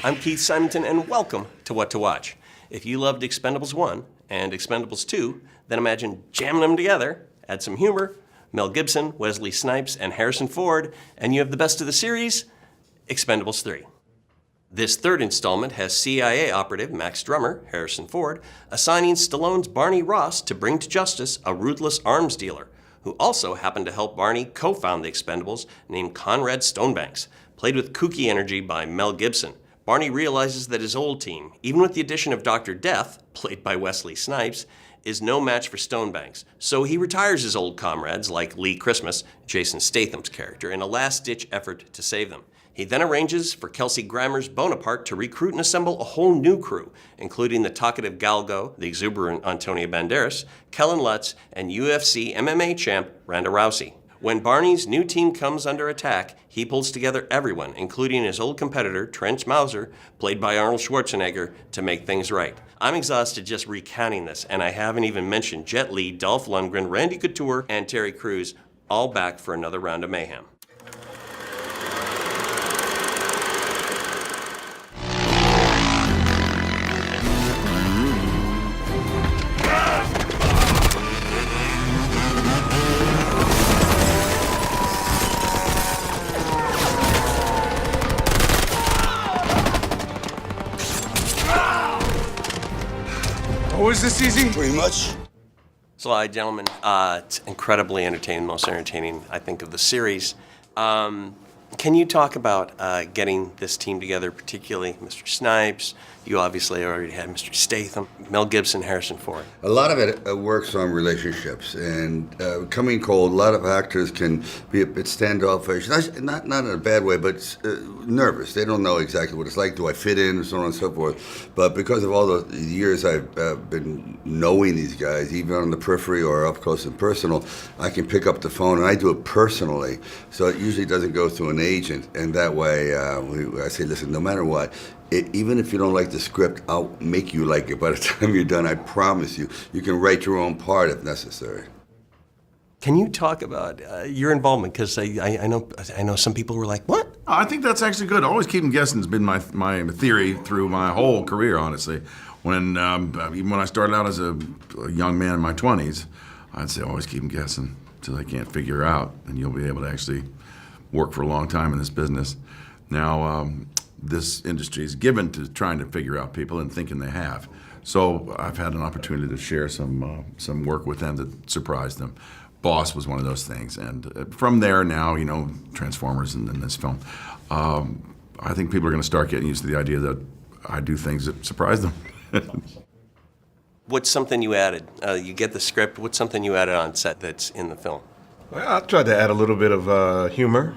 I'm Keith Simonton, and welcome to What to Watch. If you loved Expendables 1 and Expendables 2, then imagine jamming them together, add some humor, Mel Gibson, Wesley Snipes, and Harrison Ford, and you have the best of the series, Expendables 3. This third installment has CIA operative Max Drummer, Harrison Ford, assigning Stallone's Barney Ross to bring to justice a ruthless arms dealer, who also happened to help Barney co-found the Expendables, named Conrad Stonebanks, played with kooky energy by Mel Gibson. Barney realizes that his old team, even with the addition of Dr. Death, played by Wesley Snipes, is no match for Stonebanks. So he retires his old comrades, like Lee Christmas, Jason Statham's character, in a last-ditch effort to save them. He then arranges for Kelsey Grammer's Bonaparte to recruit and assemble a whole new crew, including the talkative Galgo, the exuberant Antonio Banderas, Kellen Lutz, and UFC MMA champ Ronda Rousey. When Barney's new team comes under attack, he pulls together everyone, including his old competitor, Trench Mauser, played by Arnold Schwarzenegger, to make things right. I'm exhausted just recounting this, and I haven't even mentioned Jet Li, Dolph Lundgren, Randy Couture, and Terry Crews, all back for another round of mayhem. Was this easy? Pretty much. Slide, gentlemen. It's incredibly entertaining, most entertaining, I think, of the series. Can you talk about getting this team together, particularly Mr. Snipes? You obviously already had Mr. Statham, Mel Gibson, Harrison Ford. A lot of it works on relationships, and coming cold. A lot of actors can be a bit standoffish, not in a bad way, but nervous. They don't know exactly what it's like. Do I fit in, and so on and so forth. But because of all the years I've been knowing these guys, even on the periphery or up close and personal, I can pick up the phone, and I do it personally. So it usually doesn't go through an agent, and that way I say, listen, no matter what. Even if you don't like the script, I'll make you like it by the time you're done. I promise you. You can write your own part if necessary. Can you talk about your involvement? Because I know some people were like, what? I think that's actually good. Always keep them guessing has been my theory through my whole career, honestly. Even when I started out as a young man in my 20s, I'd say always keep them guessing until they can't figure out, and you'll be able to actually work for a long time in this business. Now, this industry is given to trying to figure out people and thinking they have. So I've had an opportunity to share some work with them that surprised them. Boss was one of those things, and from there now, Transformers and this film, I think people are going to start getting used to the idea that I do things that surprise them. What's something you added? You get the script, what's something you added on set that's in the film? Well, I tried to add a little bit of humor,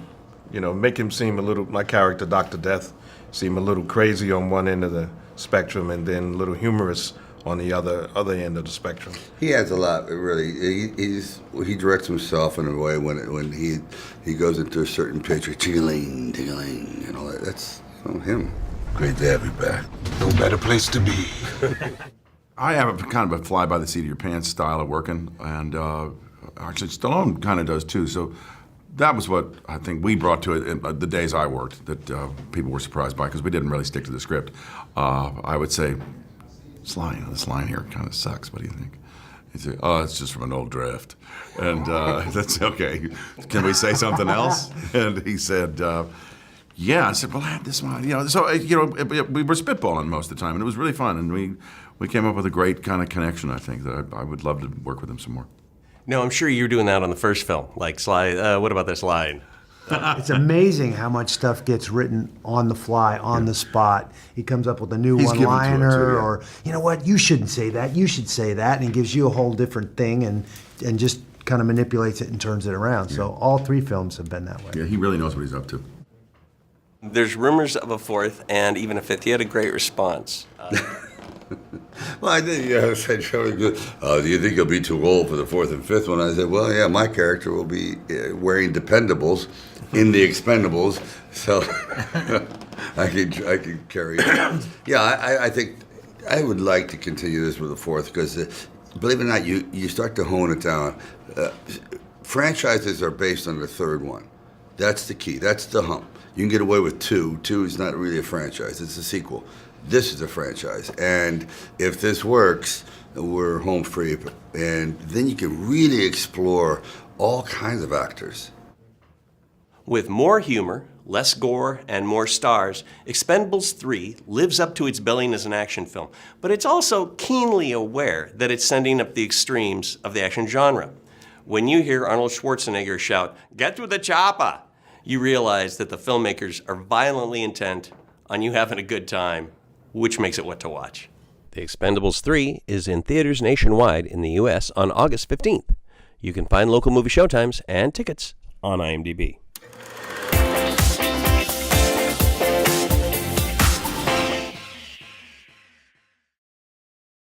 make him seem my character, Dr. Death, seem a little crazy on one end of the spectrum and then a little humorous on the other end of the spectrum. He adds a lot, really. He directs himself in a way when he goes into a certain picture, tingling, and all that. That's him. Great to have you back. No better place to be. I have a kind of a fly by the seat of your pants style of working, and actually Stallone kind of does too. So that was what I think we brought to it in the days I worked that people were surprised by because we didn't really stick to the script. I would say, this line here kind of sucks. What do you think? He'd say, oh, it's just from an old draft. And that's okay. Can we say something else? And he said, yeah. I said, well, I had this one. So we were spitballing most of the time, and it was really fun. And we came up with a great kind of connection, I think, that I would love to work with him some more. No, I'm sure you were doing that on the first film. Like, Sly, what about this line? It's amazing how much stuff gets written on the fly, on the spot. He comes up with a new one-liner, or, you know what, you shouldn't say that, you should say that, and he gives you a whole different thing and just kind of manipulates it and turns it around. Yeah. So all three films have been that way. Yeah, he really knows what he's up to. There's rumors of a fourth and even a fifth. He had a great response. Well, I did. I said, do you think you'll be too old for the fourth and fifth one? I said, well, yeah, my character will be wearing Dependables in the Expendables, so I can carry it. Yeah, I think I would like to continue this with the fourth because, believe it or not, you start to hone it down. Franchises are based on the third one. That's the key. That's the hump. You can get away with 2. 2 is not really a franchise. It's a sequel. This is a franchise. And if this works, we're home free. And then you can really explore all kinds of actors. With more humor, less gore, and more stars, Expendables 3 lives up to its billing as an action film, but it's also keenly aware that it's sending up the extremes of the action genre. When you hear Arnold Schwarzenegger shout, "Get to the chopper," you realize that the filmmakers are violently intent on you having a good time, which makes it what to watch. The Expendables 3 is in theaters nationwide in the U.S. on August 15th. You can find local movie showtimes and tickets on IMDb.